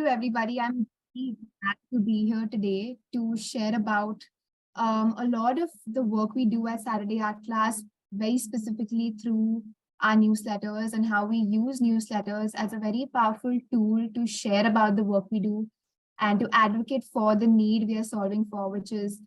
to everybody. I'm really glad to be here today to share about a lot of the work we do at Saturday Art Class, very specifically through our newsletters and how we use newsletters as a very powerful tool to share about the work we do and to advocate for the need we are solving for, which is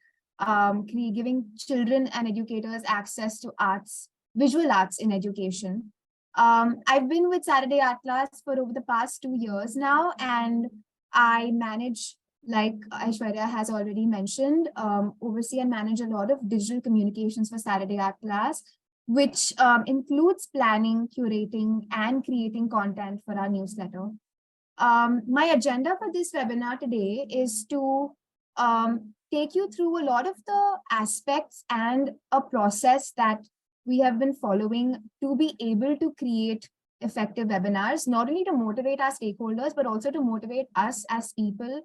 giving children and educators access to arts, visual arts in education. I've been with Saturday Art Class for over the past 2 years now, and I manage, like Aishwarya has already mentioned, oversee and manage a lot of digital communications for Saturday Art Class, which includes planning, curating, and creating content for our newsletter. My agenda for this webinar today is to take you through a lot of the aspects and a process that we have been following to be able to create effective webinars, not only to motivate our stakeholders, but also to motivate us as people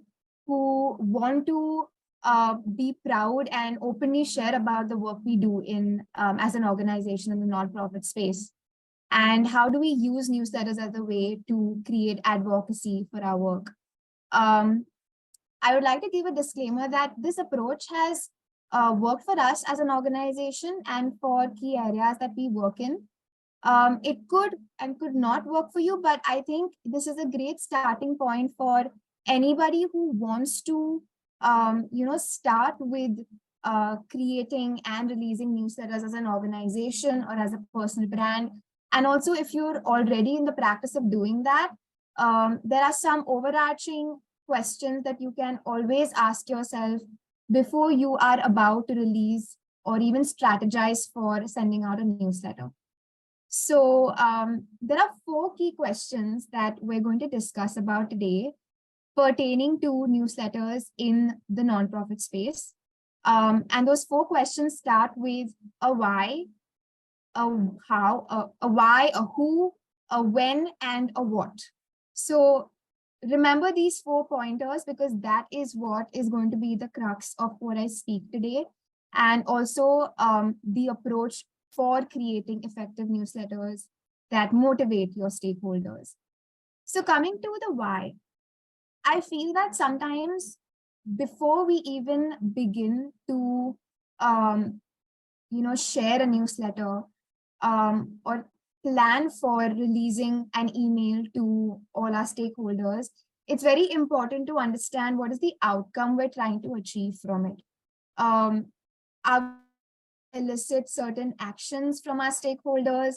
who want to be proud and openly share about the work we do in as an organization in the nonprofit space. And how do we use newsletters as a way to create advocacy for our work? I would like to give a disclaimer that this approach has worked for us as an organization and for key areas that we work in. It could and could not work for you, but I think this is a great starting point for anybody who wants to, start with creating and releasing newsletters as an organization or as a personal brand. And also, if you're already in the practice of doing that, there are some overarching questions that you can always ask yourself before you are about to release or even strategize for sending out a newsletter. So there are 4 key questions that we're going to discuss about today pertaining to newsletters in the nonprofit space. And those 4 questions start with a why, a how, a why, a who, a when, and a what. So remember these 4 pointers, because that is what is going to be the crux of what I speak today, and also the approach for creating effective newsletters that motivate your stakeholders. So coming to the why, I feel that sometimes before we even begin to share a newsletter or plan for releasing an email to all our stakeholders, it's very important to understand what is the outcome we're trying to achieve from it. Are we elicit certain actions from our stakeholders?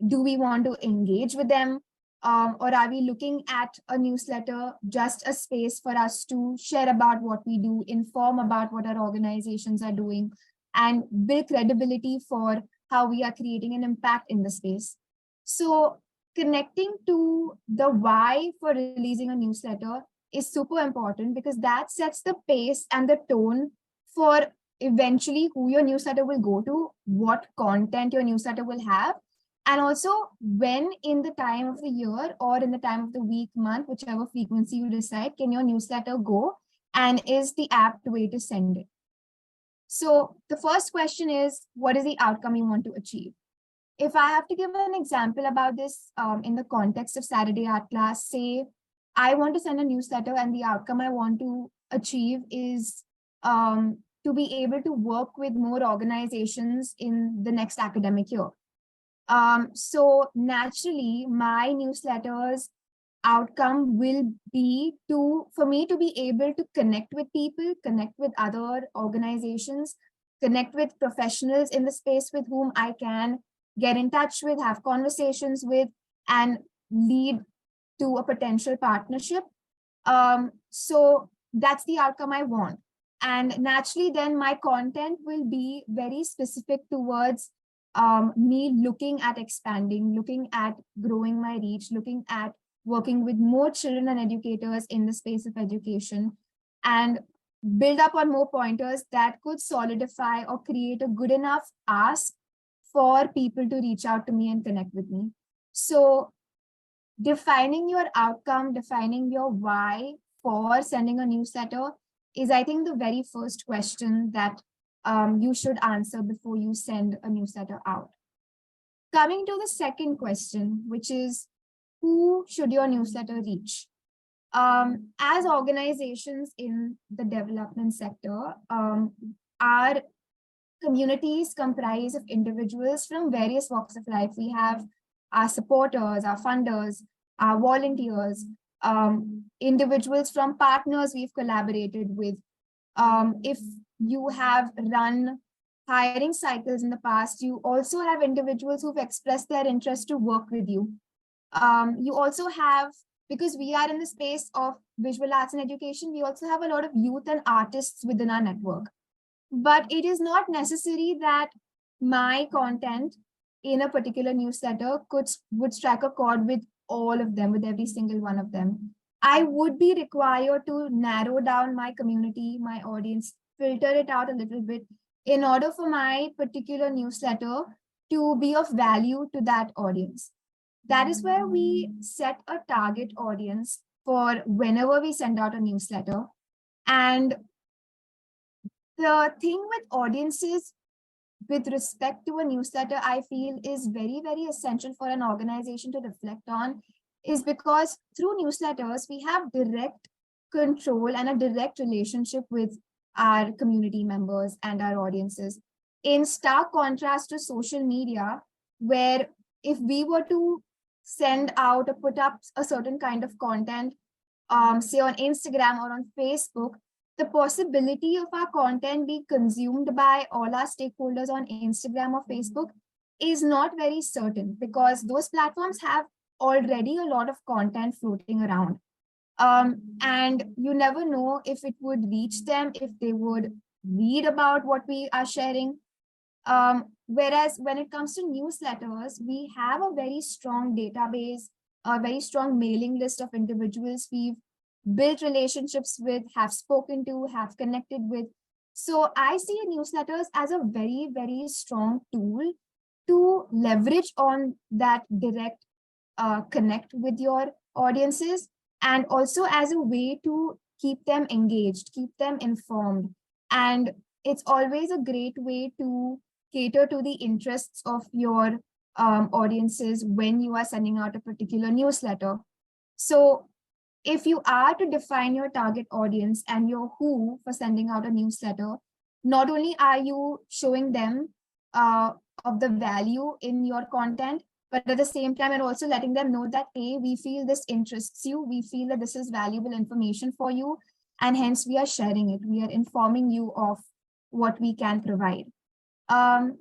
Do we want to engage with them? Or are we looking at a newsletter just a space for us to share about what we do, inform about what our organizations are doing, and build credibility for how we are creating an impact in the space? So connecting to the why for releasing a newsletter is super important, because that sets the pace and the tone for eventually who your newsletter will go to, what content your newsletter will have, and also when in the time of the year or in the time of the week, month, whichever frequency you decide, can your newsletter go, and is the apt way to send it. So the first question is, what is the outcome you want to achieve? If I have to give an example about this in the context of Saturday Art Class, say I want to send a newsletter and the outcome I want to achieve is to be able to work with more organizations in the next academic year. So naturally, my newsletter's outcome will be for me to be able to connect with people, connect with other organizations, connect with professionals in the space with whom I can get in touch with, have conversations with, and lead to a potential partnership. So that's the outcome I want. And naturally, then my content will be very specific towards me looking at expanding, looking at growing my reach, looking at working with more children and educators in the space of education, and build up on more pointers that could solidify or create a good enough ask for people to reach out to me and connect with me. So defining your outcome, defining your why for sending a newsletter is, I think, the very first question that you should answer before you send a newsletter out. Coming to the second question, which is, who should your newsletter reach? As organizations in the development sector, our communities comprise of individuals from various walks of life. We have our supporters, our funders, our volunteers, individuals from partners we've collaborated with. If you have run hiring cycles in the past, you also have individuals who've expressed their interest to work with you. You also have, because we are in the space of visual arts and education, we also have a lot of youth and artists within our network. But it is not necessary that my content in a particular newsletter would strike a chord with all of them, with every single one of them. I would be required to narrow down my community, my audience, filter it out a little bit in order for my particular newsletter to be of value to that audience. That is where we set a target audience for whenever we send out a newsletter. And the thing with audiences with respect to a newsletter, I feel is very, very essential for an organization to reflect on, is because through newsletters, we have direct control and a direct relationship with our community members and our audiences. In stark contrast to social media, where if we were to send out or put up a certain kind of content, say on Instagram or on Facebook, the possibility of our content being consumed by all our stakeholders on Instagram or Facebook is not very certain, because those platforms have already a lot of content floating around. And you never know if it would reach them, if they would read about what we are sharing. Whereas when it comes to newsletters, we have a very strong database, a very strong mailing list of individuals we've built relationships with, have spoken to, have connected with. So I see newsletters as a very, very strong tool to leverage on that direct connect with your audiences, and also as a way to keep them engaged, keep them informed. And it's always a great way to cater to the interests of your audiences when you are sending out a particular newsletter. So if you are to define your target audience and your who for sending out a newsletter, not only are you showing them of the value in your content, but at the same time, and also letting them know that, A, we feel this interests you, we feel that this is valuable information for you, and hence we are sharing it. We are informing you of what we can provide. An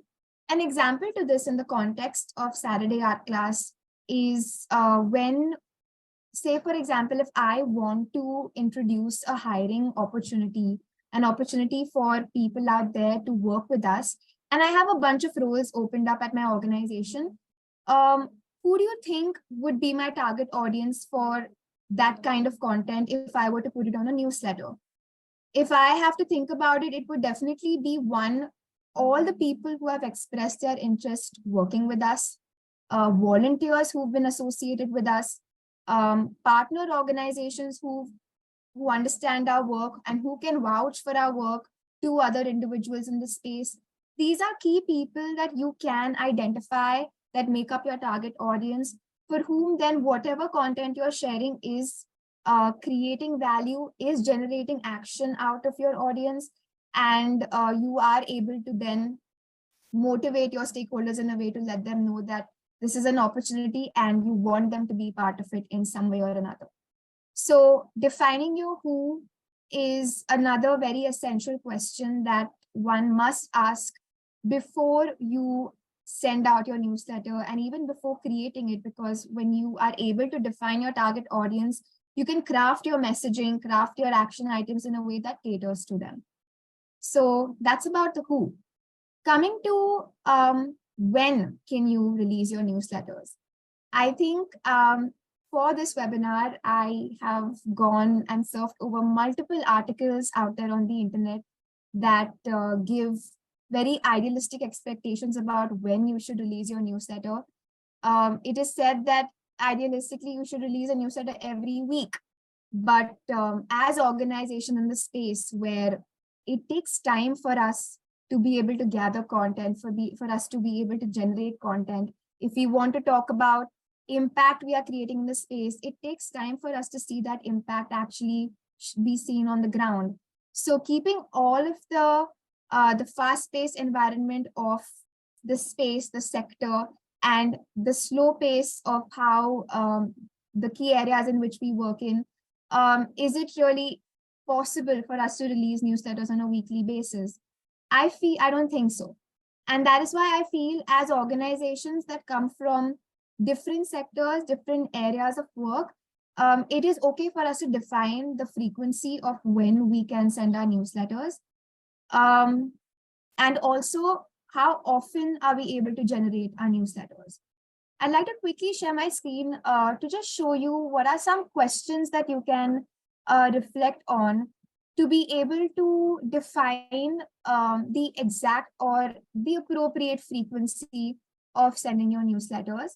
example to this in the context of Saturday art class is when, say, for example, if I want to introduce a hiring opportunity, an opportunity for people out there to work with us, and I have a bunch of roles opened up at my organization, who do you think would be my target audience for that kind of content if I were to put it on a newsletter? If I have to think about it, it would definitely be one, all the people who have expressed their interest working with us, volunteers who've been associated with us, partner organizations who understand our work and who can vouch for our work to other individuals in the space. These are key people that you can identify that make up your target audience, for whom then whatever content you're sharing is creating value, is generating action out of your audience, and you are able to then motivate your stakeholders in a way to let them know that this is an opportunity and you want them to be part of it in some way or another. So defining your who is another very essential question that one must ask before you send out your newsletter, and even before creating it, because when you are able to define your target audience, you can craft your messaging, craft your action items in a way that caters to them. So that's about the who. Coming to when can you release your newsletters? I think for this webinar, I have gone and surfed over multiple articles out there on the internet that give very idealistic expectations about when you should release your newsletter. It is said that idealistically you should release a newsletter every week, but as organization in the space where it takes time for us to be able to gather content, for us to be able to generate content, if we want to talk about impact we are creating in the space, it takes time for us to see that impact actually be seen on the ground. So keeping all of the fast-paced environment of the space, the sector, and the slow pace of how the key areas in which we work in, is it really possible for us to release newsletters on a weekly basis? I don't think so. And that is why I feel as organizations that come from different sectors, different areas of work, it is okay for us to define the frequency of when we can send our newsletters. And also, how often are we able to generate our newsletters? I'd like to quickly share my screen to just show you what are some questions that you can reflect on to be able to define the exact or the appropriate frequency of sending your newsletters.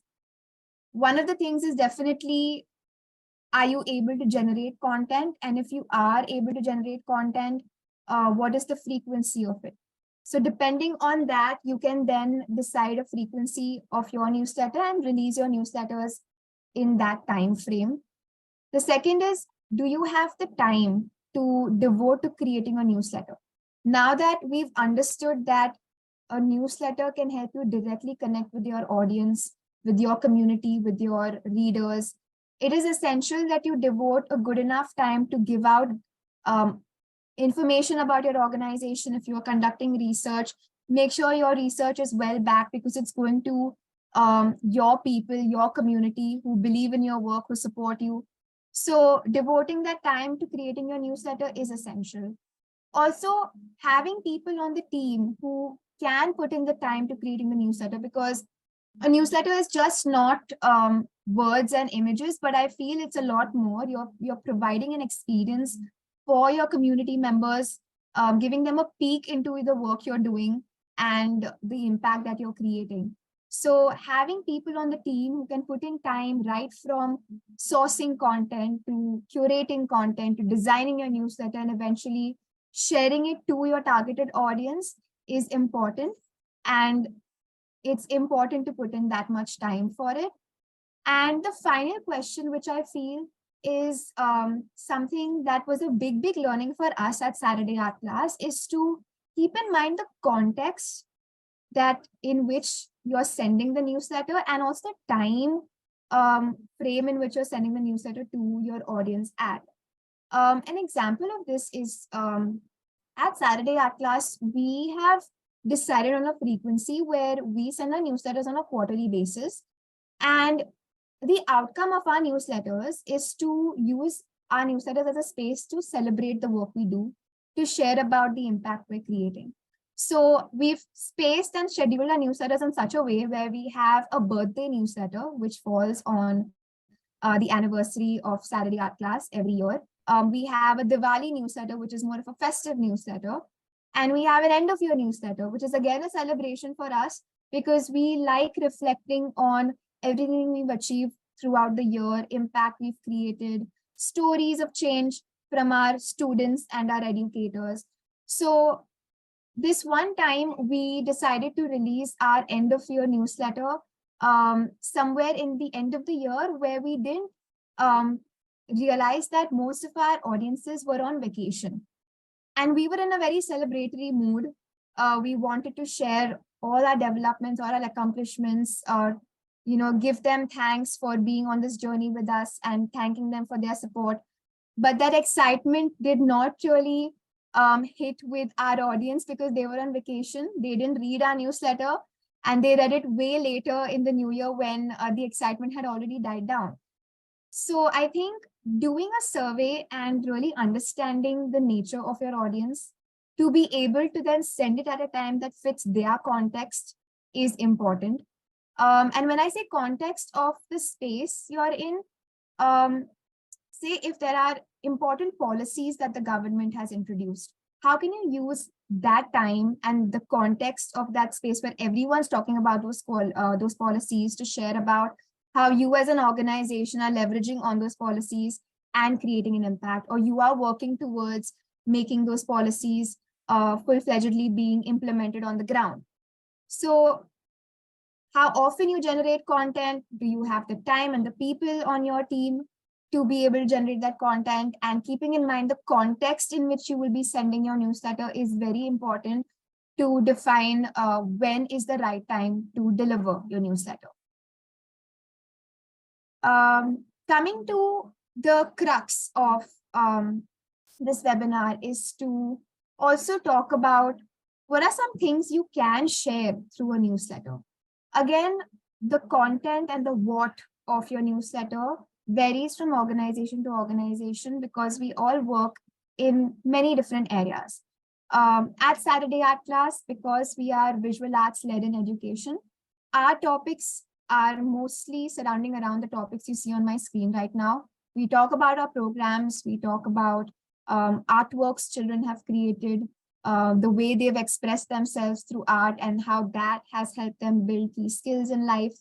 One of the things is definitely, are you able to generate content? And if you are able to generate content, what is the frequency of it? So depending on that, you can then decide a frequency of your newsletter and release your newsletters in that time frame. The second is, do you have the time to devote to creating a newsletter? Now that we've understood that a newsletter can help you directly connect with your audience, with your community, with your readers, it is essential that you devote a good enough time to give out information about your organization. If you're conducting research, make sure your research is well backed, because it's going to your people, your community who believe in your work, who support you. So devoting that time to creating your newsletter is essential. Also, having people on the team who can put in the time to creating the newsletter, because a newsletter is just not words and images, but I feel it's a lot more. You're providing an experience for your community members, giving them a peek into the work you're doing and the impact that you're creating. So having people on the team who can put in time, right from sourcing content to curating content to designing your newsletter and eventually sharing it to your targeted audience, is important. And it's important to put in that much time for it. And the final question, which I feel is something that was a big learning for us at Saturday Art Class, is to keep in mind the context that in which you're sending the newsletter, and also the time frame in which you're sending the newsletter to your audience at. An example of this is at Saturday Art Class, we have decided on a frequency where we send our newsletters on a quarterly basis. And the outcome of our newsletters is to use our newsletters as a space to celebrate the work we do, to share about the impact we're creating. So we've spaced and scheduled our newsletters in such a way where we have a birthday newsletter, which falls on the anniversary of Saturday Art Class every year. We have a Diwali newsletter, which is more of a festive newsletter. And we have an end of year newsletter, which is again a celebration for us, because we like reflecting on everything we've achieved throughout the year, impact we've created, stories of change from our students and our educators. So this one time we decided to release our end of year newsletter somewhere in the end of the year, where we didn't realize that most of our audiences were on vacation. And we were in a very celebratory mood. We wanted to share all our developments, all our accomplishments, give them thanks for being on this journey with us and thanking them for their support. But that excitement did not really hit with our audience, because they were on vacation. They didn't read our newsletter, and they read it way later in the new year when the excitement had already died down. So I think doing a survey and really understanding the nature of your audience to be able to then send it at a time that fits their context is important. And when I say context of the space you're in, say if there are important policies that the government has introduced, how can you use that time and the context of that space where everyone's talking about those policies to share about how you as an organization are leveraging on those policies and creating an impact, or you are working towards making those policies full-fledgedly being implemented on the ground. So how often you generate content, do you have the time and the people on your team to be able to generate that content, and keeping in mind the context in which you will be sending your newsletter is very important to define when is the right time to deliver your newsletter. Coming to the crux of this webinar is to also talk about what are some things you can share through a newsletter. Again, the content and the what of your newsletter varies from organization to organization because we all work in many different areas. At Saturday Art Class, because we are visual arts led in education, our topics are mostly surrounding around the topics you see on my screen right now. We talk about our programs, we talk about artworks children have created, the way they've expressed themselves through art and how that has helped them build key skills in life.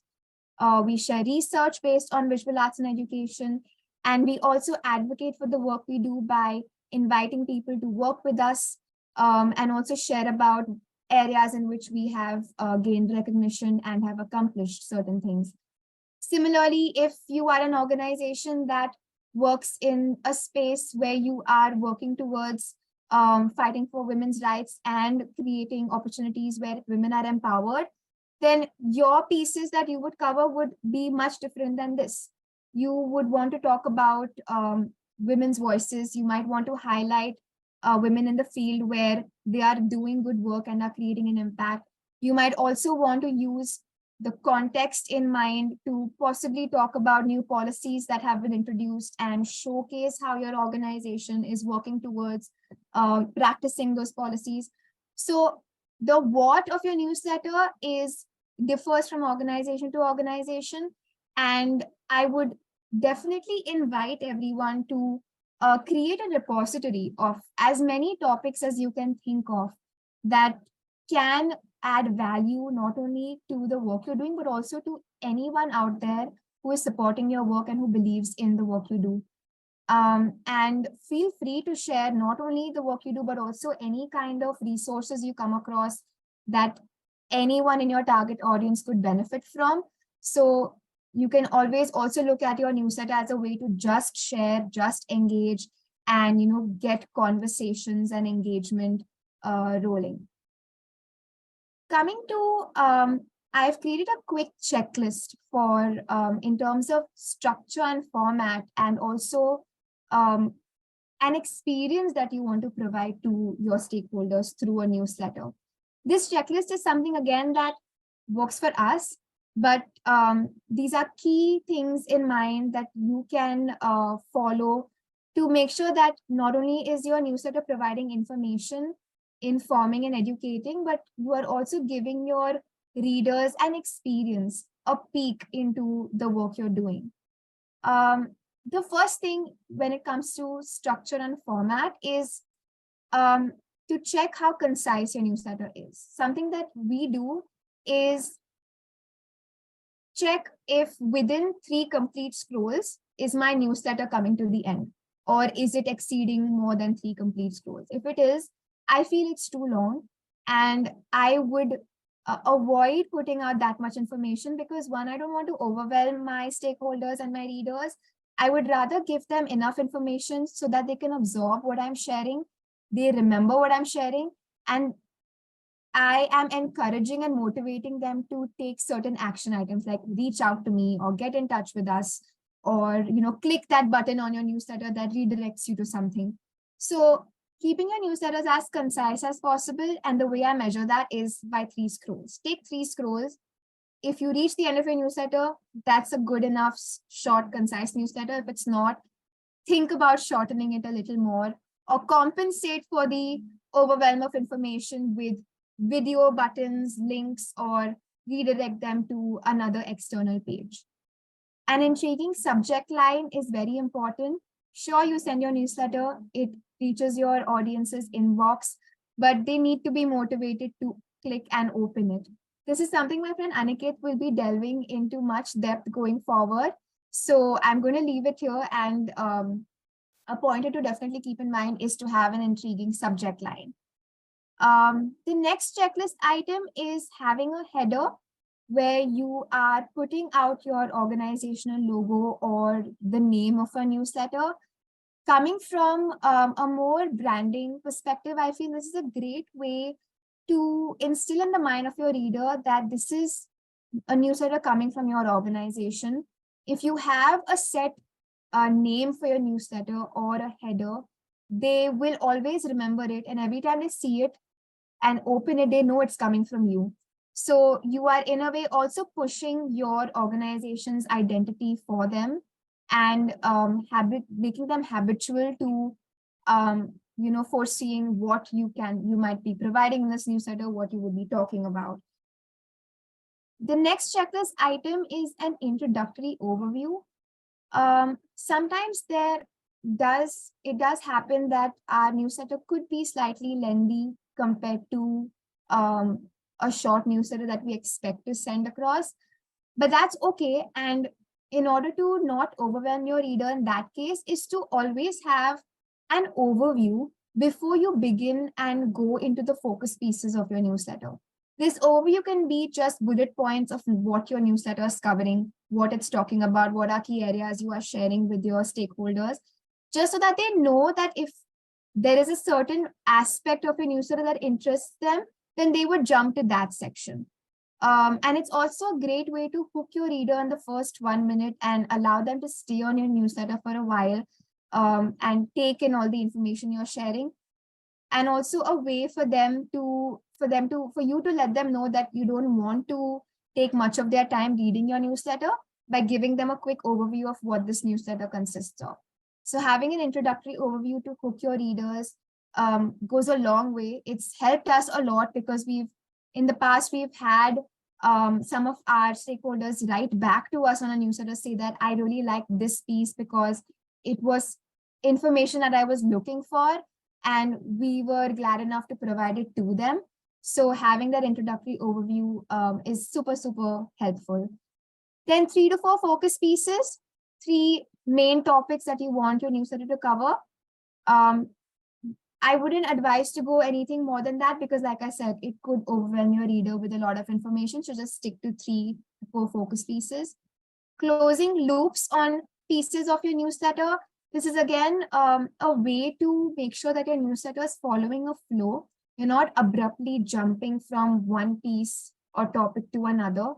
We share research based on visual arts in education, and we also advocate for the work we do by inviting people to work with us, and also share about areas in which we have gained recognition and have accomplished certain things. Similarly, if you are an organization that works in a space where you are working towards fighting for women's rights and creating opportunities where women are empowered, then your pieces that you would cover would be much different than this. You would want to talk about women's voices. You might want to highlight women in the field where they are doing good work and are creating an impact. You might also want to use the context in mind to possibly talk about new policies that have been introduced and showcase how your organization is working towards practicing those policies. So the what of your newsletter differs from organization to organization, and I would definitely invite everyone to create a repository of as many topics as you can think of that can add value not only to the work you're doing, but also to anyone out there who is supporting your work and who believes in the work you do. And feel free to share not only the work you do, but also any kind of resources you come across that anyone in your target audience could benefit from. So you can always also look at your newsletter as a way to just share, just engage, and get conversations and engagement rolling. Coming to, I've created a quick checklist for in terms of structure and format, and also an experience that you want to provide to your stakeholders through a newsletter. This checklist is something, again, that works for us, but these are key things in mind that you can follow to make sure that not only is your newsletter providing information, informing and educating, but you are also giving your readers an experience, a peek into the work you're doing. The first thing when it comes to structure and format is to check how concise your newsletter is. Something that we do is check if within 3 complete scrolls, is my newsletter coming to the end, or is it exceeding more than 3 complete scrolls? If it is, I feel it's too long, and I would avoid putting out that much information because, one, I don't want to overwhelm my stakeholders and my readers. I would rather give them enough information so that they can absorb what I'm sharing, they remember what I'm sharing, and I am encouraging and motivating them to take certain action items like reach out to me or get in touch with us, or click that button on your newsletter that redirects you to something. So keeping your newsletters as concise as possible, and the way I measure that is by 3 scrolls. Take 3 scrolls. If you reach the end of your newsletter, that's a good enough, short, concise newsletter. If it's not, think about shortening it a little more, or compensate for the overwhelm of information with video buttons, links, or redirect them to another external page. An intriguing subject line is very important. Sure, you send your newsletter, it reaches your audience's inbox, but they need to be motivated to click and open it. This is something my friend Aniket will be delving into much depth going forward. So I'm going to leave it here, and a pointer to definitely keep in mind is to have an intriguing subject line. The next checklist item is having a header where you are putting out your organizational logo or the name of a newsletter. Coming from a more branding perspective, I feel this is a great way to instill in the mind of your reader that this is a newsletter coming from your organization. If you have a set name for your newsletter or a header, they will always remember it. And every time they see it and open it, they know it's coming from you. So you are in a way also pushing your organization's identity for them and making them habitual to foreseeing what you might be providing in this newsletter, what you would be talking about. The next checklist item is an introductory overview. Sometimes it does happen that our newsletter could be slightly lengthy compared to a short newsletter that we expect to send across, but that's okay. And in order to not overwhelm your reader in that case is to always have an overview before you begin and go into the focus pieces of your newsletter. This overview can be just bullet points of what your newsletter is covering, what it's talking about, what are key areas you are sharing with your stakeholders, just so that they know that if there is a certain aspect of your newsletter that interests them, then they would jump to that section. And it's also a great way to hook your reader in the first 1 minute and allow them to stay on your newsletter for a while and take in all the information you're sharing. And also a way for you to let them know that you don't want to take much of their time reading your newsletter by giving them a quick overview of what this newsletter consists of. So having an introductory overview to hook your readers goes a long way. It's helped us a lot because in the past, we've had some of our stakeholders write back to us on a newsletter, say that I really like this piece because it was information that I was looking for, and we were glad enough to provide it to them. So having that introductory overview is super, super helpful. Then 3 to 4 focus pieces, 3 main topics that you want your newsletter to cover. I wouldn't advise to go anything more than that because, like I said, it could overwhelm your reader with a lot of information. So just stick to 3 to 4 focus pieces. Closing loops on pieces of your newsletter. This is again a way to make sure that your newsletter is following a flow. You're not abruptly jumping from one piece or topic to another.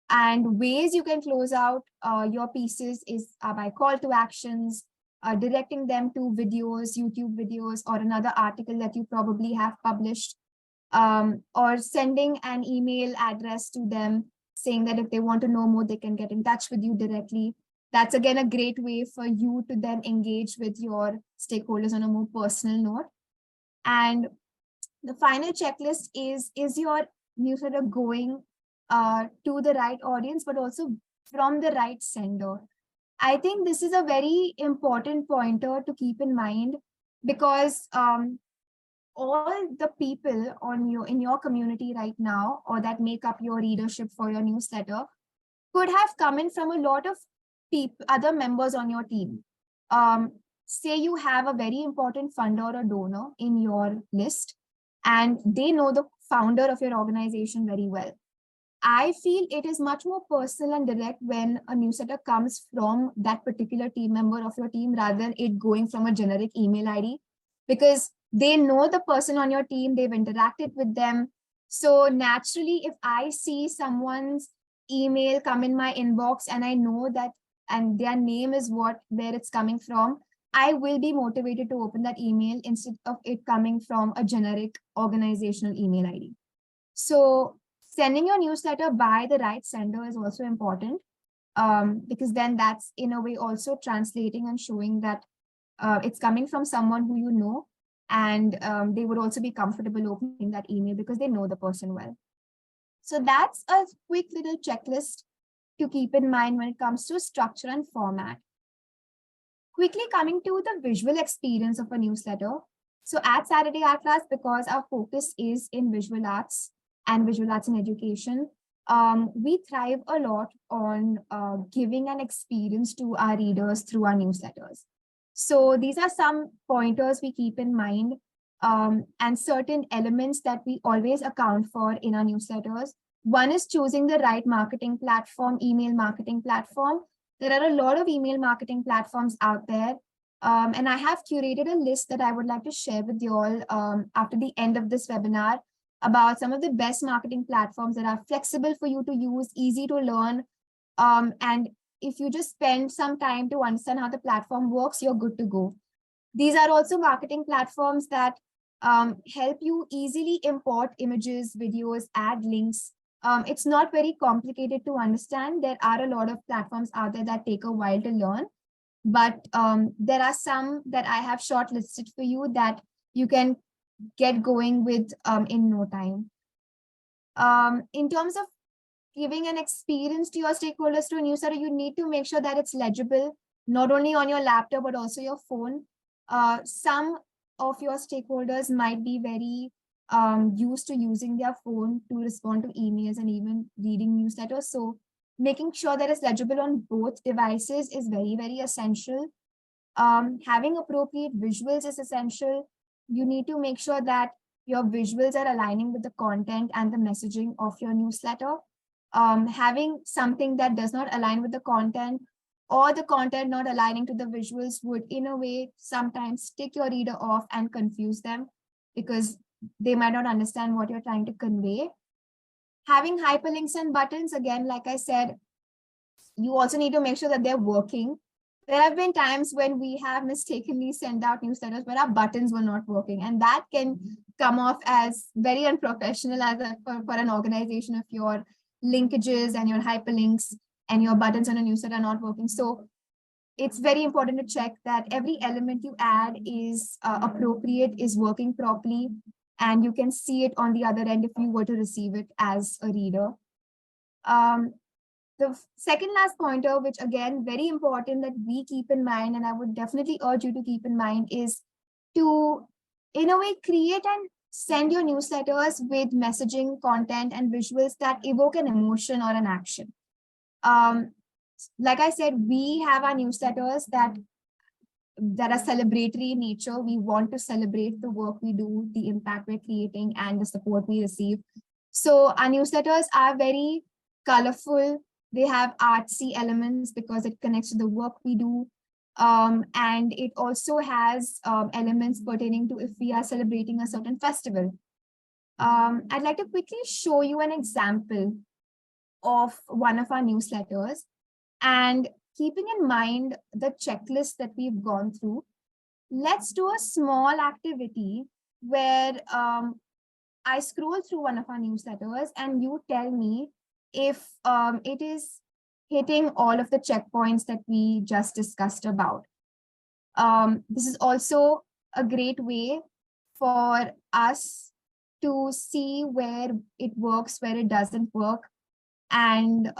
And ways you can close out your pieces is by call to actions, directing them to videos, YouTube videos, or another article that you probably have published, or sending an email address to them saying that if they want to know more, they can get in touch with you directly. That's again a great way for you to then engage with your stakeholders on a more personal note. And the final checklist is your newsletter going to the right audience, but also from the right sender? I think this is a very important pointer to keep in mind because all the people in your community right now, or that make up your readership for your newsletter, could have come in from a lot of other members on your team. Say you have a very important funder or donor in your list, and they know the founder of your organization very well. I feel it is much more personal and direct when a newsletter comes from that particular team member of your team rather than it going from a generic email ID, because they know the person on your team, they've interacted with them. So naturally, if I see someone's email come in my inbox and I know that, and their name is where it's coming from, I will be motivated to open that email instead of it coming from a generic organizational email ID. So sending your newsletter by the right sender is also important, because then that's in a way also translating and showing that it's coming from someone who you know, and they would also be comfortable opening that email because they know the person well. So that's a quick little checklist to keep in mind when it comes to structure and format. Quickly coming to the visual experience of a newsletter. So at Saturday Art Class, because our focus is in visual arts and visual arts in education, we thrive a lot on giving an experience to our readers through our newsletters. So these are some pointers we keep in mind, and certain elements that we always account for in our newsletters. One is choosing the right marketing platform, email marketing platform. There are a lot of email marketing platforms out there. And I have curated a list that I would like to share with you all after the end of this webinar about some of the best marketing platforms that are flexible for you to use, easy to learn. And if you just spend some time to understand how the platform works, you're good to go. These are also marketing platforms that help you easily import images, videos, add links. It's not very complicated to understand. There are a lot of platforms out there that take a while to learn, but there are some that I have shortlisted for you that you can get going with in no time. In terms of giving an experience to your stakeholders to a newsletter, you need to make sure that it's legible, not only on your laptop, but also your phone. Some of your stakeholders might be very used to using their phone to respond to emails and even reading newsletters. So making sure that it's legible on both devices is very, very essential. Having appropriate visuals is essential. You need to make sure that your visuals are aligning with the content and the messaging of your newsletter. Having something that does not align with the content or the content not aligning to the visuals would, in a way, sometimes tick your reader off and confuse them because they might not understand what you're trying to convey. Having hyperlinks and buttons, again, like I said, you also need to make sure that they're working. There have been times when we have mistakenly sent out newsletters where our buttons were not working, and that can come off as very unprofessional for an organization if your linkages and your hyperlinks and your buttons on a newsletter are not working. So it's very important to check that every element you add is appropriate, is working properly, and you can see it on the other end if you were to receive it as a reader. The second last pointer, which again, very important that we keep in mind, and I would definitely urge you to keep in mind, is to, in a way, create and send your newsletters with messaging, content, and visuals that evoke an emotion or an action. Like I said, we have our newsletters that are celebratory in nature. We want to celebrate the work we do, the impact we're creating, and the support we receive. So our newsletters are very colorful. They have artsy elements because it connects to the work we do. And it also has elements pertaining to if we are celebrating a certain festival. I'd like to quickly show you an example of one of our newsletters. And keeping in mind the checklist that we've gone through, let's do a small activity where I scroll through one of our newsletters and you tell me if it is hitting all of the checkpoints that we just discussed about. This is also a great way for us to see where it works, where it doesn't work, and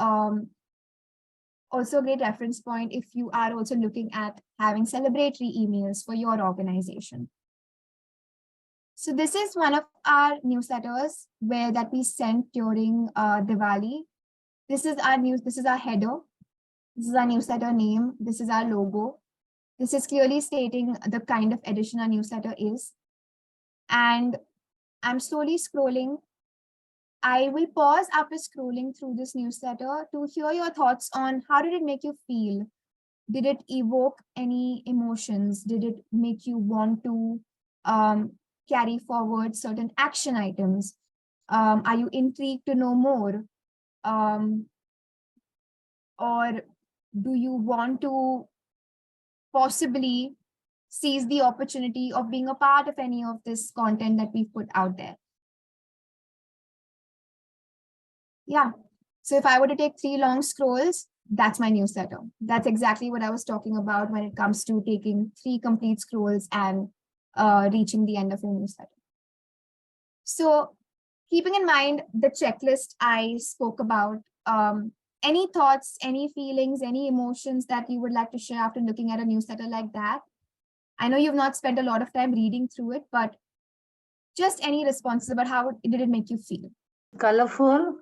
also a great reference point if you are also looking at having celebratory emails for your organization. So this is one of our newsletters that we sent during Diwali. This is our header. This is our newsletter name. This is our logo. This is clearly stating the kind of edition our newsletter is. And I'm slowly scrolling. I will pause after scrolling through this newsletter to hear your thoughts on how did it make you feel? Did it evoke any emotions? Did it make you want to carry forward certain action items? Are you intrigued to know more? Or do you want to possibly seize the opportunity of being a part of any of this content that we've put out there? Yeah. So if I were to take 3 long scrolls, that's my newsletter. That's exactly what I was talking about when it comes to taking 3 complete scrolls and reaching the end of your newsletter. So keeping in mind the checklist I spoke about, any thoughts, any feelings, any emotions that you would like to share after looking at a newsletter like that? I know you've not spent a lot of time reading through it, but just any responses about how did it make you feel? Colorful.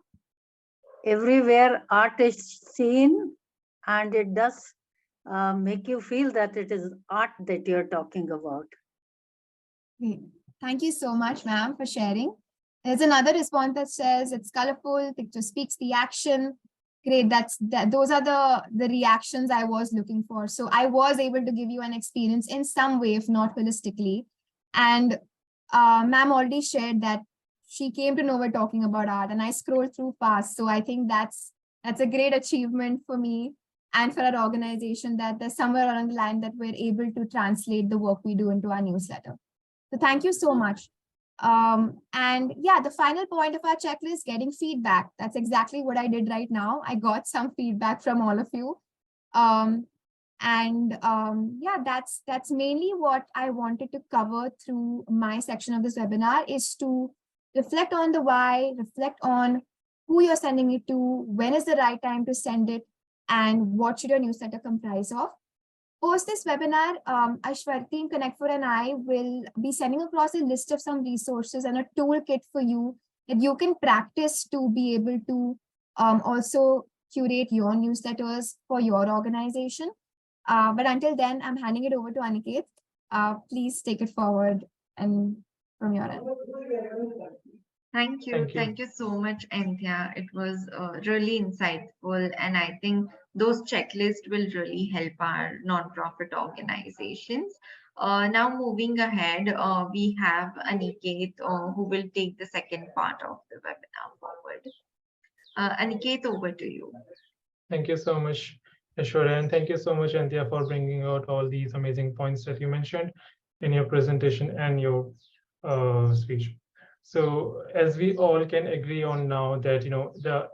Everywhere art is seen, and it does make you feel that it is art that you're talking about. Great. Thank you so much, ma'am, for sharing. There's another response that says it's colorful, picture speaks the action. Great, those are the reactions I was looking for. So I was able to give you an experience in some way, if not holistically. And ma'am already shared that she came to know we're talking about art, and I scrolled through fast. So I think that's a great achievement for me and for our organization, that there's somewhere along the line that we're able to translate the work we do into our newsletter. So thank you so much. And yeah, the final point of our checklist, getting feedback. That's exactly what I did right now. I got some feedback from all of you. Yeah, that's mainly what I wanted to cover through my section of this webinar, is to reflect on the why, reflect on who you're sending it to, when is the right time to send it, and what should your newsletter comprise of. Post this webinar, Ashwarti in ConnectFor and I will be sending across a list of some resources and a toolkit for you that you can practice to be able to also curate your newsletters for your organization. But until then, I'm handing it over to Aniket. Please take it forward and from your end. Thank you. Thank you so much, Anthea. It was really insightful, and I think those checklists will really help our nonprofit organizations. Now, moving ahead, we have Aniket, who will take the second part of the webinar forward. Aniket, over to you. Thank you so much, Ashwarya, and thank you so much, Anthea, for bringing out all these amazing points that you mentioned in your presentation and your speech. So as we all can agree on now that, the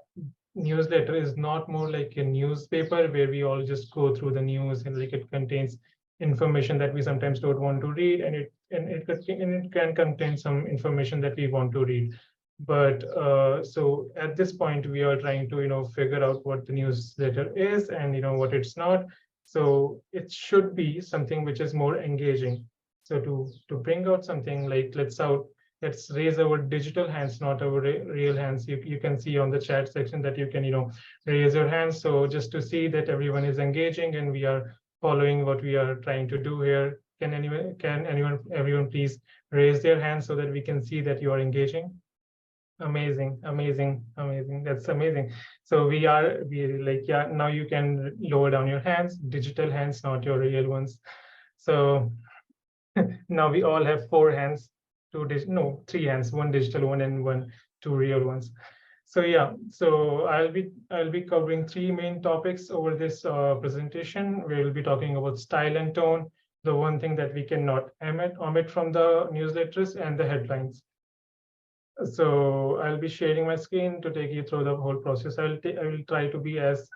newsletter is not more like a newspaper where we all just go through the news, and like it contains information that we sometimes don't want to read, and it can contain some information that we want to read. But so at this point, we are trying to, figure out what the newsletter is and, what it's not. So it should be something which is more engaging. So to bring out something like, let's raise our digital hands, not our real hands. You can see on the chat section that you can, raise your hands. So just to see that everyone is engaging and we are following what we are trying to do here. Can everyone please raise their hands so that we can see that you are engaging? Amazing. That's amazing. So now you can lower down your hands, digital hands, not your real ones. So now we all have 4 hands, 3 hands, 1 digital one and 2 real ones. So yeah, so I'll be covering 3 main topics over this presentation. We'll be talking about style and tone, the one thing that we cannot omit from the newsletters, and the headlines. So I'll be sharing my screen to take you through the whole process. I will try to be as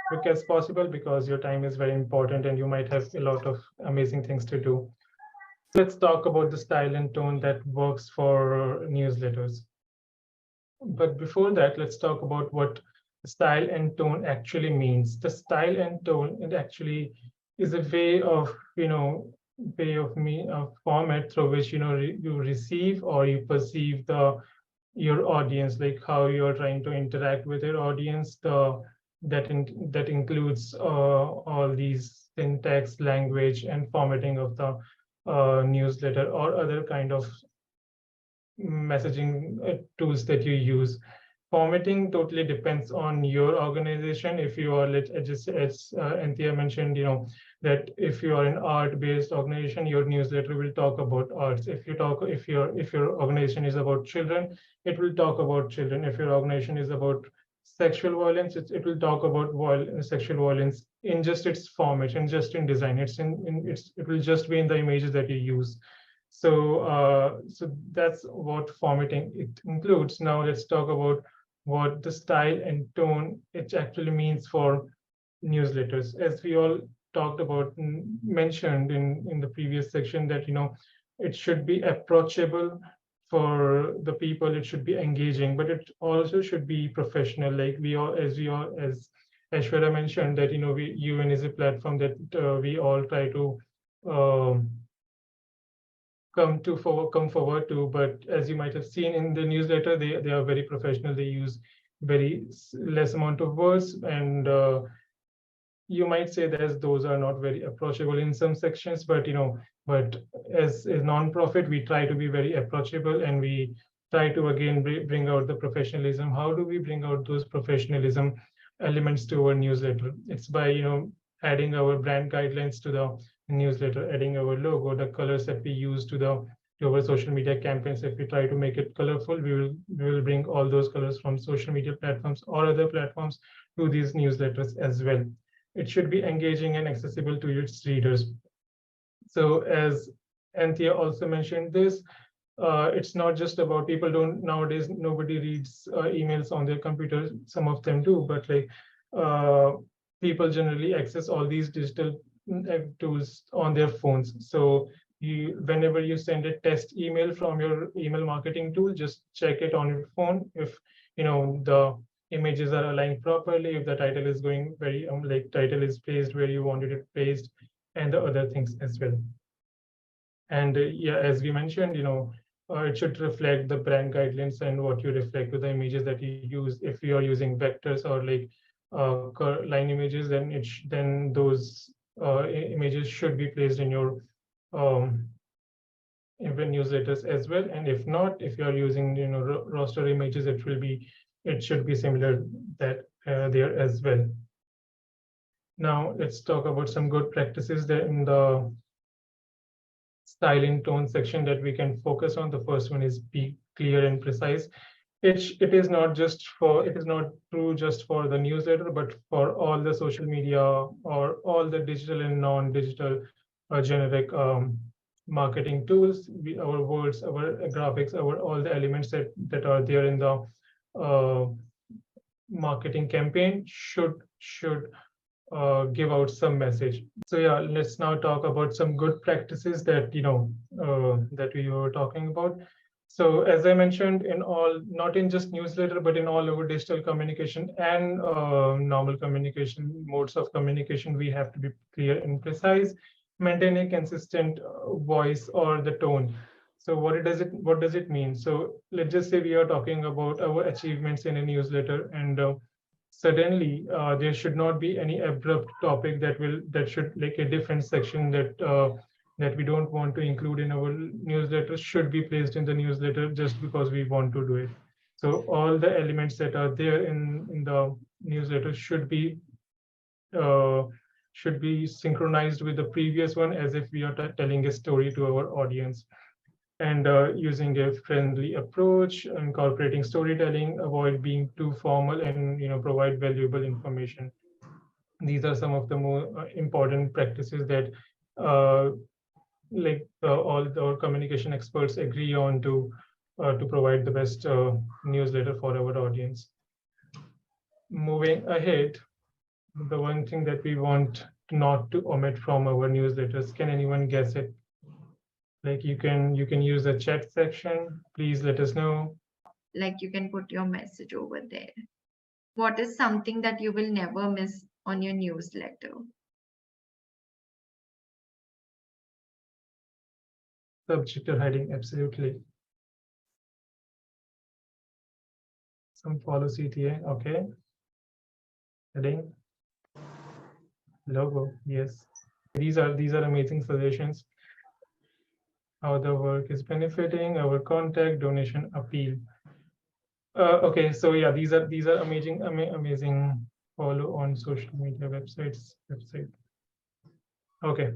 quick as possible because your time is very important and you might have a lot of amazing things to do. Let's talk about the style and tone that works for newsletters. But before that, let's talk about what style and tone actually means. The style and tone, it actually is a way of, format through which, you receive or you perceive your audience, like how you're trying to interact with your audience. That includes all these syntax, language, and formatting of the newsletter or other kind of messaging tools that you use. Formatting totally depends on your organization. If you are, as Anthea mentioned, that if you are an art-based organization, your newsletter will talk about arts. If your organization is about children, it will talk about children. If your organization is about sexual violence, it will talk about sexual violence in just its format and just in design. It will just be in the images that you use. So that's what formatting it includes. Now let's talk about what the style and tone it actually means for newsletters. As we all talked about, mentioned in the previous section, that it should be approachable for the people, it should be engaging, but it also should be professional. Like as Aishwarya mentioned, that UN is a platform that we all try to come forward to, but as you might have seen in the newsletter, they are very professional. They use very less amount of words, and you might say that those are not very approachable in some sections, but but as a non-profit, we try to be very approachable, and we try to again bring out the professionalism. How do we bring out those professionalism elements to our newsletter? It's by adding our brand guidelines to the newsletter, adding our logo, the colors that we use to our social media campaigns. If we try to make it colorful, we will bring all those colors from social media platforms or other platforms to these newsletters as well. It should be engaging and accessible to its readers. So as Anthea also mentioned this, it's not just about people don't nowadays, nobody reads emails on their computers. Some of them do, but like people generally access all these digital tools on their phones. So whenever you send a test email from your email marketing tool, just check it on your phone if the images are aligned properly, if the title is going very like title is placed where you wanted it placed, and the other things as well. And yeah, as we mentioned, it should reflect the brand guidelines and what you reflect to the images that you use. If you are using vectors or like line images, then then those images should be placed in your um, even newsletters as well. And if not, if you are using roster images, it should be similar that there as well. Now let's talk about some good practices that in the style and tone section that we can focus on. The first one is be clear and precise. It is not true just for the newsletter, but for all the social media or all the digital and non-digital generic marketing tools. Our words, our graphics, all the elements that are there in the marketing campaign should give out some message. So yeah, let's now talk about some good practices that that we were talking about. So as I mentioned, in all, not in just newsletter, but in all our digital communication and normal communication modes of communication, we have to be clear and precise, maintain a consistent voice or the tone. So what does it mean? So let's just say we are talking about our achievements in a newsletter, and suddenly there should not be any abrupt topic that should like a different section that we don't want to include in our newsletter should be placed in the newsletter just because we want to do it. So all the elements that are there in the newsletter should be synchronized with the previous one, as if we are telling a story to our audience. And using a friendly approach, incorporating storytelling, avoid being too formal, and provide valuable information. These are some of the more important practices that all our communication experts agree on to provide the best newsletter for our audience. Moving ahead, the one thing that we want not to omit from our newsletters, can anyone guess it? Like you can use the chat section. Please let us know. Like you can put your message over there. What is something that you will never miss on your newsletter? Subject heading, absolutely. Some follow CTA, okay. Heading, logo, yes. These are amazing suggestions. How the work is benefiting, our contact, donation, appeal. Okay, so yeah, these are amazing follow on social media website. Okay.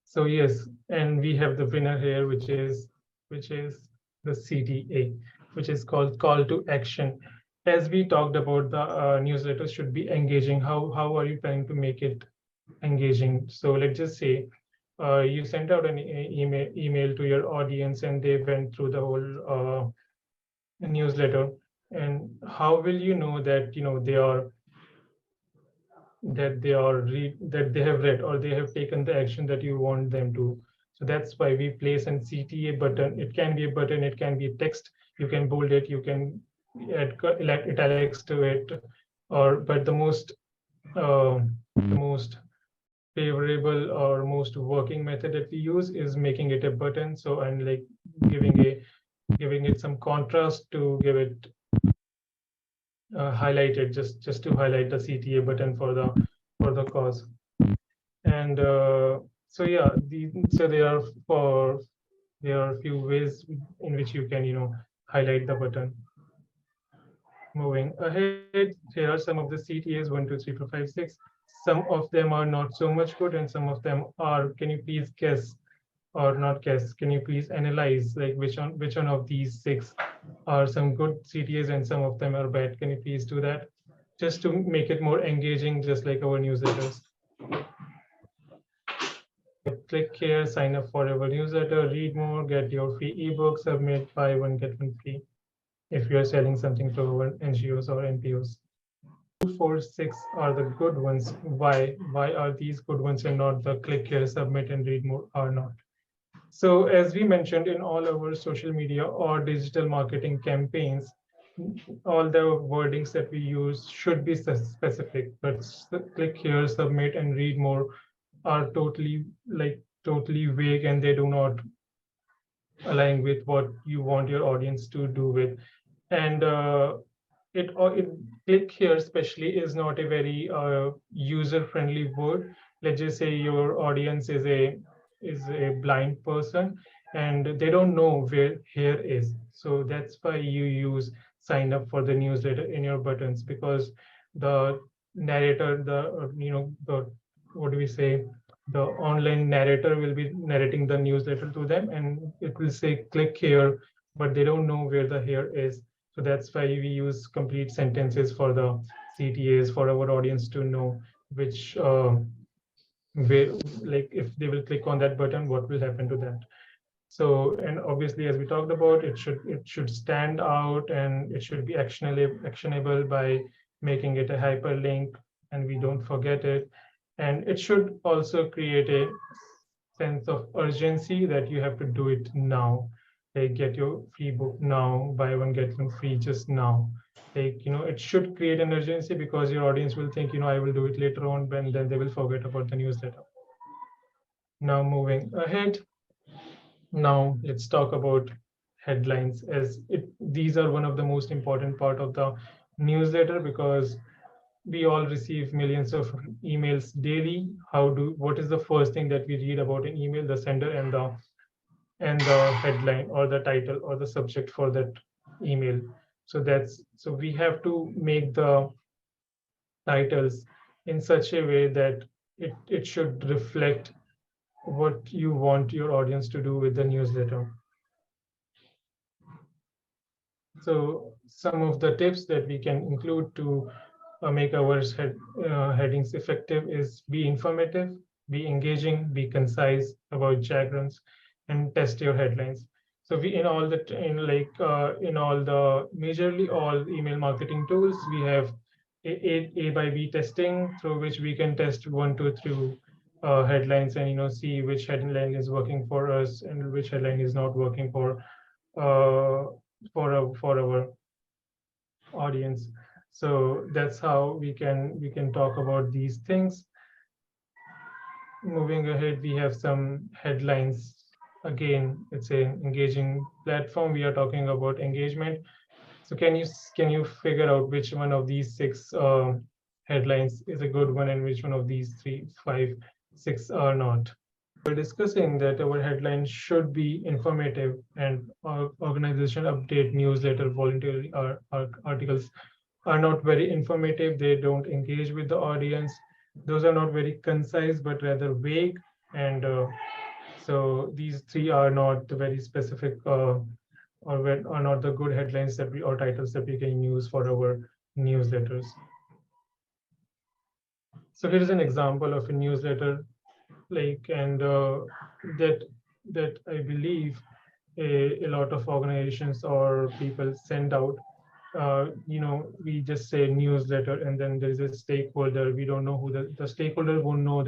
So yes, and we have the winner here, which is the CTA, which is called call to action. As we talked about, the newsletter should be engaging. How are you planning to make it engaging? So let's just say you sent out an email to your audience, and they went through the whole newsletter. And how will you know that they have read or they have taken the action that you want them to? So that's why we place an CTA button. It can be a button, it can be text. You can bold it, you can add italics to it, but the most favorable or most working method that we use is making it a button. So and like giving it some contrast to give it highlighted, just to highlight the CTA button for the cause. And so yeah, so they are There are a few ways in which you can, highlight the button. Moving ahead, here are some of the CTAs 1, 2, 3, 4, 5, 6. Some of them are not so much good, and some of them are. Can you please guess, or not guess? Can you please analyze like which one of these six are some good CTAs and some of them are bad? Can you please do that? Just to make it more engaging, just like our newsletters. Click here, sign up for our newsletter, read more, get your free ebook, submit, buy one, get one free. If you are selling something to our NGOs or NPOs. 2, 4, 6 are the good ones. Why? Why are these good ones and not the click here, submit, and read more are not? So as we mentioned in all our social media or digital marketing campaigns, all the wordings that we use should be specific, but click here, submit, and read more are totally vague, and they do not align with what you want your audience to do with. And it click here especially is not a very user friendly word. Let's just say your audience is a blind person and they don't know where here is, so that's why you use sign up for the newsletter in your buttons, because the narrator, the what do we say, the online narrator will be narrating the newsletter to them and it will say click here, but they don't know where the here is. So that's why we use complete sentences for the CTAs for our audience to know which where, like if they will click on that button, what will happen to that. So, and obviously, as we talked about, it should stand out and it should be actionable by making it a hyperlink, and we don't forget it. And it should also create a sense of urgency that you have to do it now. Like get your free book now, buy one get one free just now. Like, it should create an urgency because your audience will think, I will do it later on, and then they will forget about the newsletter. Now moving ahead. Now let's talk about headlines, as these are one of the most important part of the newsletter, because we all receive millions of emails daily. What is the first thing that we read about an email? The sender and the headline or the title or the subject for that email. So we have to make the titles in such a way that it should reflect what you want your audience to do with the newsletter. So some of the tips that we can include to make our headings effective is be informative, be engaging, be concise about jargons, and test your headlines. So we in all the majorly all email marketing tools, we have A by B testing, through which we can test 1, 2, 3 headlines and see which headline is working for us and which headline is not working uh, for our audience. So that's how we can talk about these things. Moving ahead, we have some headlines. Again, it's an engaging platform. We are talking about engagement. So can you figure out which one of these six headlines is a good one and which one of these 3, 5, 6 are not? We're discussing that our headlines should be informative and organization update newsletter voluntarily articles are not very informative. They don't engage with the audience. Those are not very concise, but rather vague. And so these three are not very specific are not the good headlines that we or titles that we can use for our newsletters. So here is an example of a newsletter, and that I believe a lot of organizations or people send out. We just say newsletter and then there's a stakeholder. We don't know who the stakeholder won't know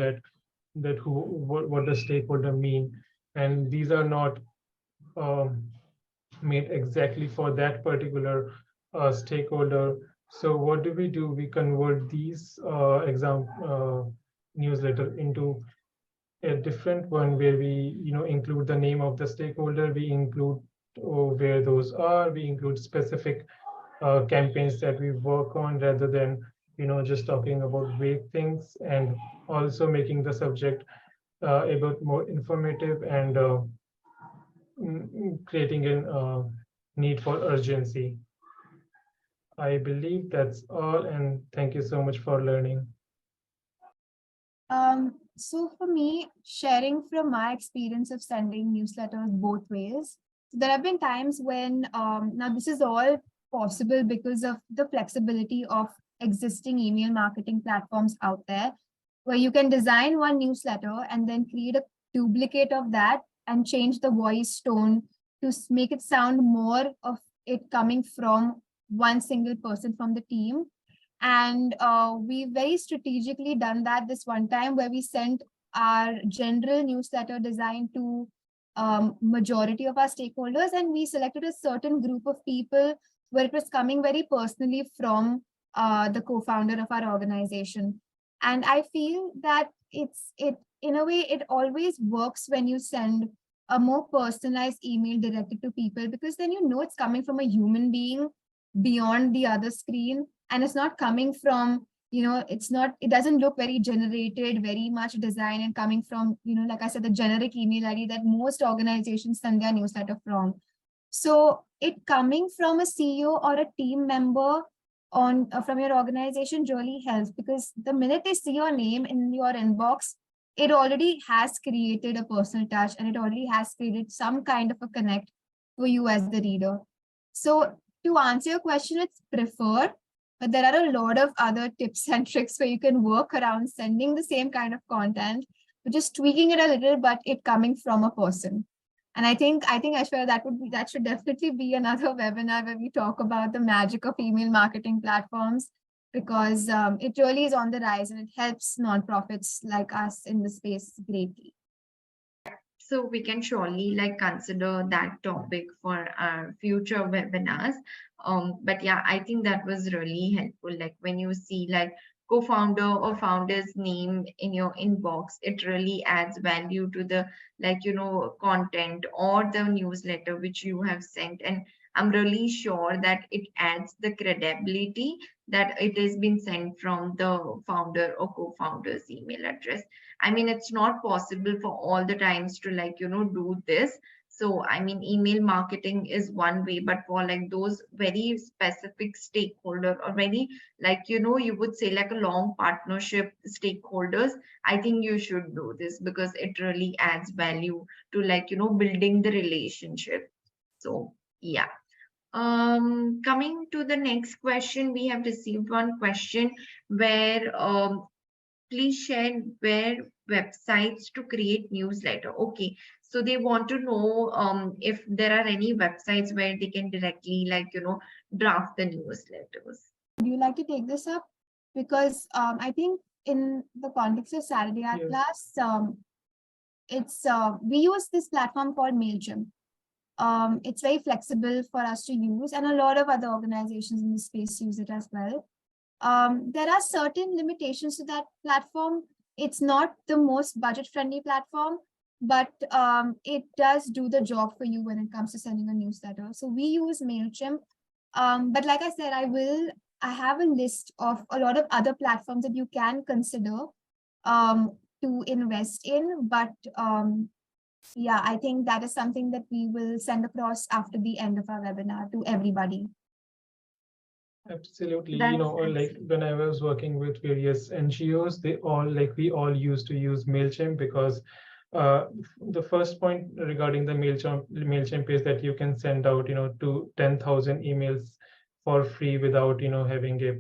what the stakeholder mean, and these are not um, made exactly for that particular stakeholder. So what do? We convert these exam newsletter into a different one where we include the name of the stakeholder, we include where those are, we include specific campaigns that we work on, rather than just talking about vague things, and also making the subject a bit more informative and creating a need for urgency. I believe that's all, and thank you so much for learning. So for me, sharing from my experience of sending newsletters both ways, there have been times when now this is all possible because of the flexibility of existing email marketing platforms out there, where you can design one newsletter and then create a duplicate of that and change the voice tone to make it sound more of it coming from one single person from the team. And we very strategically done that this one time where we sent our general newsletter design to majority of our stakeholders, and we selected a certain group of people where it was coming very personally from the co-founder of our organization. And I feel that it in a way it always works when you send a more personalized email directed to people, because then you know it's coming from a human being beyond the other screen, and it's not coming from, it doesn't look very generated, very much design and coming from, like I said, the generic email ID that most organizations send their newsletter from. So it coming from a CEO or a team member on from your organization really helps, because the minute they see your name in your inbox, it already has created a personal touch and it already has created some kind of a connect for you as the reader. So to answer your question, it's preferred, but there are a lot of other tips and tricks where you can work around sending the same kind of content, but just tweaking it a little, but it coming from a person. And I think Aishwarya, that should definitely be another webinar where we talk about the magic of email marketing platforms, because it really is on the rise and it helps nonprofits like us in the space greatly. So we can surely like consider that topic for our future webinars. But yeah, I think that was really helpful. Like when you see like co-founder or founder's name in your inbox, it really adds value to the content or the newsletter which you have sent. And I'm really sure that it adds the credibility that it has been sent from the founder or co-founder's email address. I mean, it's not possible for all the times to do this. So, I mean, email marketing is one way, but for like those very specific stakeholder or very you would say like a long partnership stakeholders, I think you should do this because it really adds value to building the relationship. So, yeah. Coming to the next question, we have received one question where please share where websites to create newsletter. Okay, so they want to know if there are any websites where they can directly draft the newsletters. Would you like to take this up? Because I think in the context of Saturday Art Class, we use this platform called MailChimp. It's very flexible for us to use, and a lot of other organizations in the space use it as well. There are certain limitations to that platform. It's not the most budget-friendly platform, but it does do the job for you when it comes to sending a newsletter. So we use MailChimp. But like I said, I have a list of a lot of other platforms that you can consider to invest in. But yeah, I think that is something that we will send across after the end of our webinar to everybody. Absolutely. Like when I was working with various NGOs, we all used to use MailChimp because the first point regarding the MailChimp is that you can send out, to 10,000 emails for free without, having a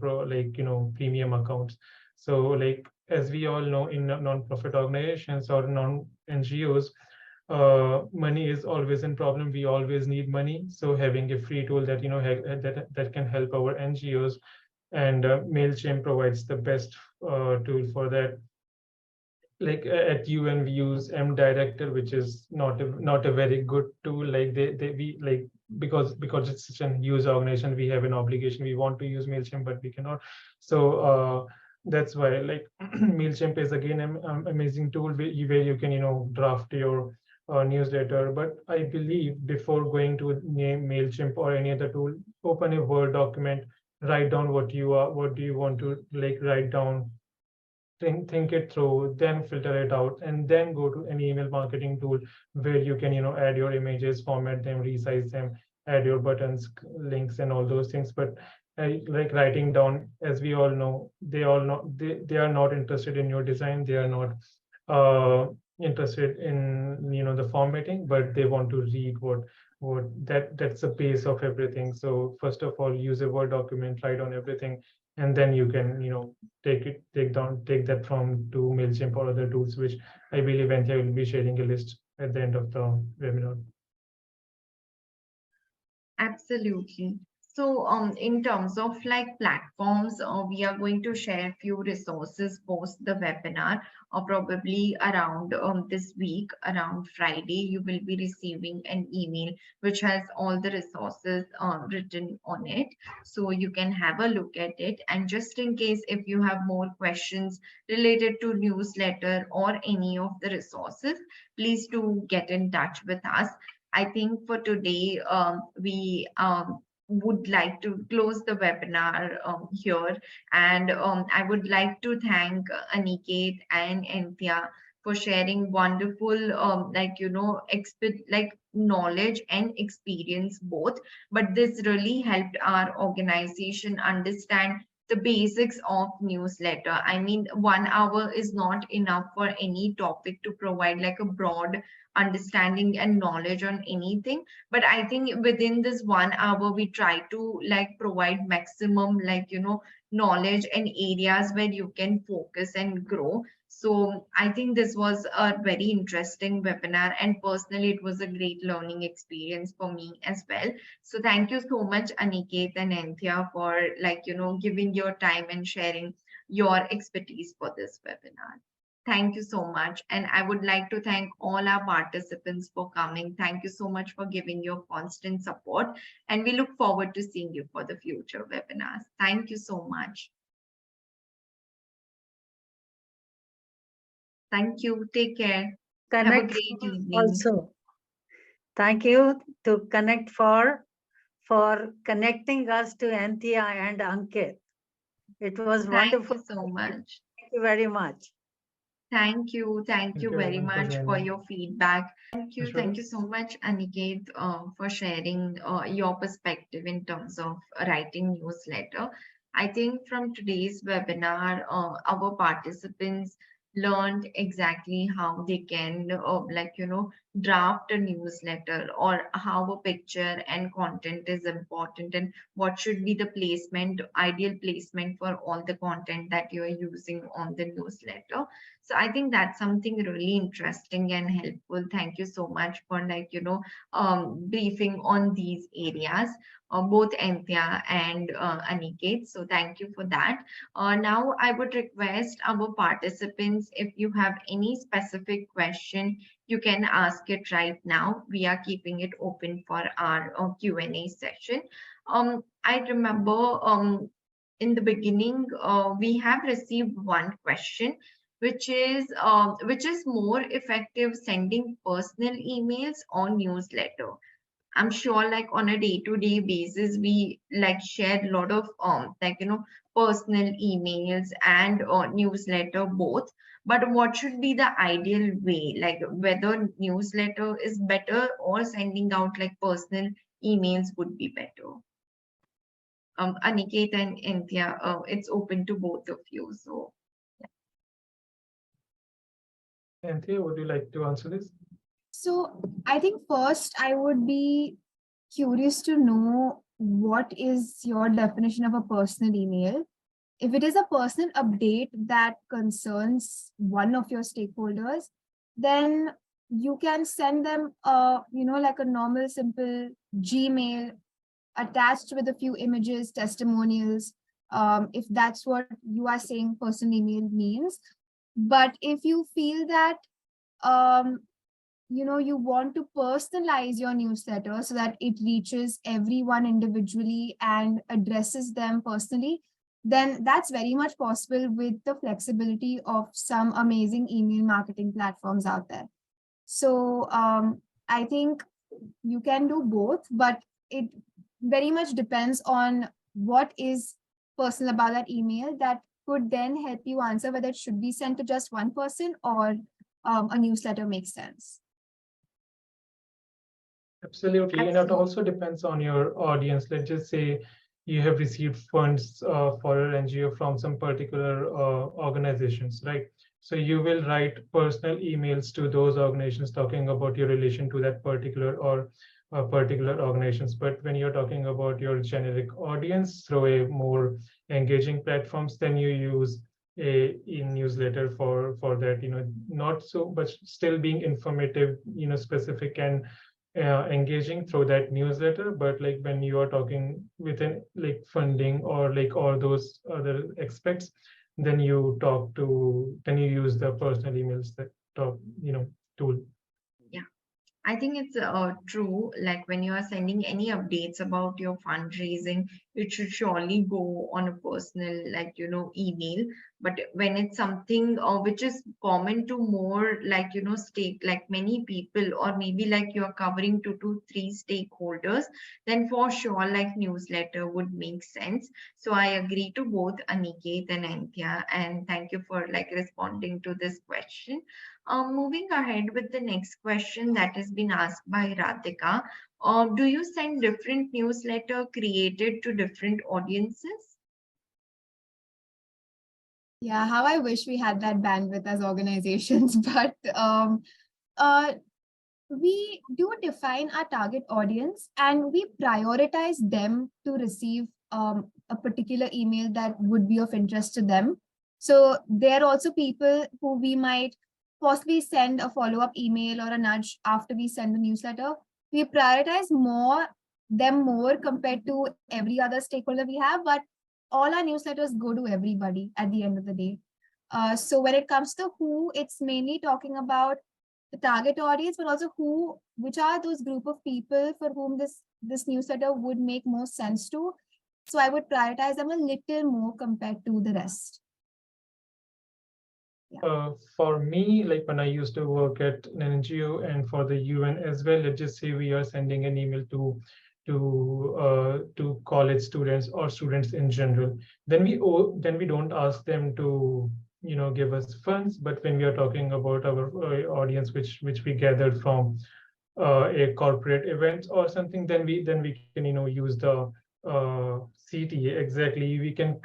premium accounts. So like, as we all know, in non-profit organizations or non-NGOs, money is always a problem. We always need money. So having a free tool that that can help our NGOs, and MailChimp provides the best tool for that. Like at UN we use MDirector, which is not a very good tool. Like because it's such a huge organization, we have an obligation. We want to use MailChimp, but we cannot. So that's why MailChimp is again an amazing tool where you can draft your newsletter. But I believe before going to MailChimp or any other tool, open a Word document, write down what do you want to write down, think it through, then filter it out, and then go to any email marketing tool where you can, add your images, format them, resize them, add your buttons, links, and all those things. But like writing down, as we all know, they are not interested in your design. They are not interested in the formatting, but they want to read that's the base of everything. So first of all, use a Word document, write on everything, and then you can take that from to Mailchimp or other tools, which I believe Anthea will be sharing a list at the end of the webinar. Absolutely. So, in terms of like platforms, we are going to share few resources post the webinar, or probably around this week, around Friday, you will be receiving an email which has all the resources written on it. So you can have a look at it. And just in case if you have more questions related to newsletter or any of the resources, please do get in touch with us. I think for today, we would like to close the webinar here. And I would like to thank Aniket and Anthea for sharing wonderful, like knowledge and experience both. But this really helped our organization understand the basics of newsletter. I mean, 1 hour is not enough for any topic to provide like a broad understanding and knowledge on anything. But I think within this 1 hour we try to like provide maximum knowledge and areas where you can focus and grow. So I think this was a very interesting webinar, and personally it was a great learning experience for me as well. So thank you so much, Aniket and Anthea, for giving your time and sharing your expertise for this webinar. Thank you so much. And I would like to thank all our participants for coming. Thank you so much for giving your constant support. And we look forward to seeing you for the future webinars. Thank you so much. Thank you. Take care. Have a Connect great evening. also. Thank you to ConnectFor for connecting us to Anthea and Ankit. It was wonderful. Thank you so much. Thank you very much. Thank you. Thank you very everyone, for much for joining. your feedback. Thank you. Ashwara? Thank you so much, Aniket, for sharing your perspective in terms of writing newsletter. I think from today's webinar, our participants learned exactly how they can draft a newsletter, or how a picture and content is important, and what should be the placement, ideal placement for all the content that you are using on the newsletter. So I think that's something really interesting and helpful. Thank you so much for briefing on these areas, both Anthea and Aniket. So thank you for that. Now I would request our participants, if you have any specific question, you can ask it right now. We are keeping it open for our Q&A session. I remember in the beginning, we have received one question, which is more effective sending personal emails or newsletter. I'm sure like on a day-to-day basis, we like share a lot of personal emails and newsletter both. But what should be the ideal way? Like whether newsletter is better or sending out like personal emails would be better. Aniket and Anthea, it's open to both of you. So Anthea, would you like to answer this? So I think first I would be curious to know what is your definition of a personal email. If it is a personal update that concerns one of your stakeholders, then you can send them like a normal simple Gmail attached with a few images, testimonials, if that's what you are saying personal email means. But if you feel that you want to personalize your newsletter so that it reaches everyone individually and addresses them personally, then that's very much possible with the flexibility of some amazing email marketing platforms out there. So I think you can do both, but it very much depends on what is personal about that email that could then help you answer whether it should be sent to just one person or a newsletter makes sense. Absolutely. And it also depends on your audience. Let's just say you have received funds for an NGO from some particular organizations, right? So you will write personal emails to those organizations talking about your relation to that particular or particular organizations. But when you're talking about your generic audience through a more engaging platforms, then you use a newsletter for that, not so, but still being informative, specific and engaging through that newsletter. But like when you are talking within like funding or like all those other aspects, then you use the personal emails that top tool. I think it's true. Like when you are sending any updates about your fundraising, it should surely go on a personal, like, email. But when it's something which is common to more, like, like many people, or maybe like you're covering 2 to 3 stakeholders, then for sure, like newsletter would make sense. So I agree to both Aniket and Anthea, and thank you for like responding to this question. Moving ahead with the next question that has been asked by Radhika. Do you send different newsletter created to different audiences? Yeah, how I wish we had that bandwidth as organizations, but we do define our target audience and we prioritize them to receive a particular email that would be of interest to them. So there are also people who we might possibly send a follow-up email or a nudge after we send the newsletter. We prioritize them more compared to every other stakeholder we have, but all our newsletters go to everybody at the end of the day. So when it comes to who, it's mainly talking about the target audience, but also which are those group of people for whom this newsletter would make more sense to. So I would prioritize them a little more compared to the rest. For me, like when I used to work at an NGO and for the UN as well, let's just say we are sending an email to college students or students in general, then we don't ask them to give us funds. But when we are talking about our audience, which we gathered from a corporate event or something, then we can use the CTA. Exactly, we can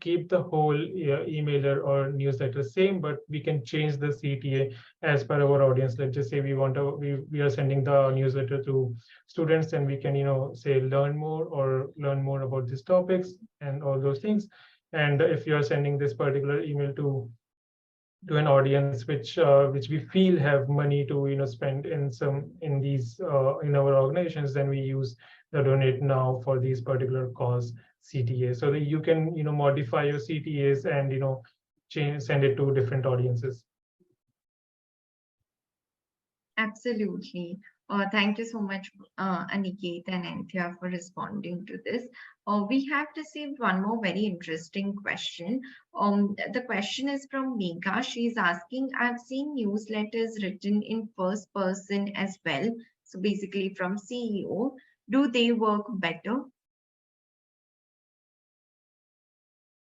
keep the whole emailer or newsletter same, but we can change the CTA as per our audience. Let's just say we are sending the newsletter to students, and we can say learn more about these topics and all those things. And if you are sending this particular email to an audience which we feel have money to spend in these in our organizations, then we use the donate now for these particular cause CTA, so that you can modify your CTAs and send it to different audiences. Absolutely. Thank you so much, Aniket and Anthea, for responding to this. We have received one more very interesting question. The question is from Megha. She's asking, I've seen newsletters written in first person as well. So basically from CEO, do they work better?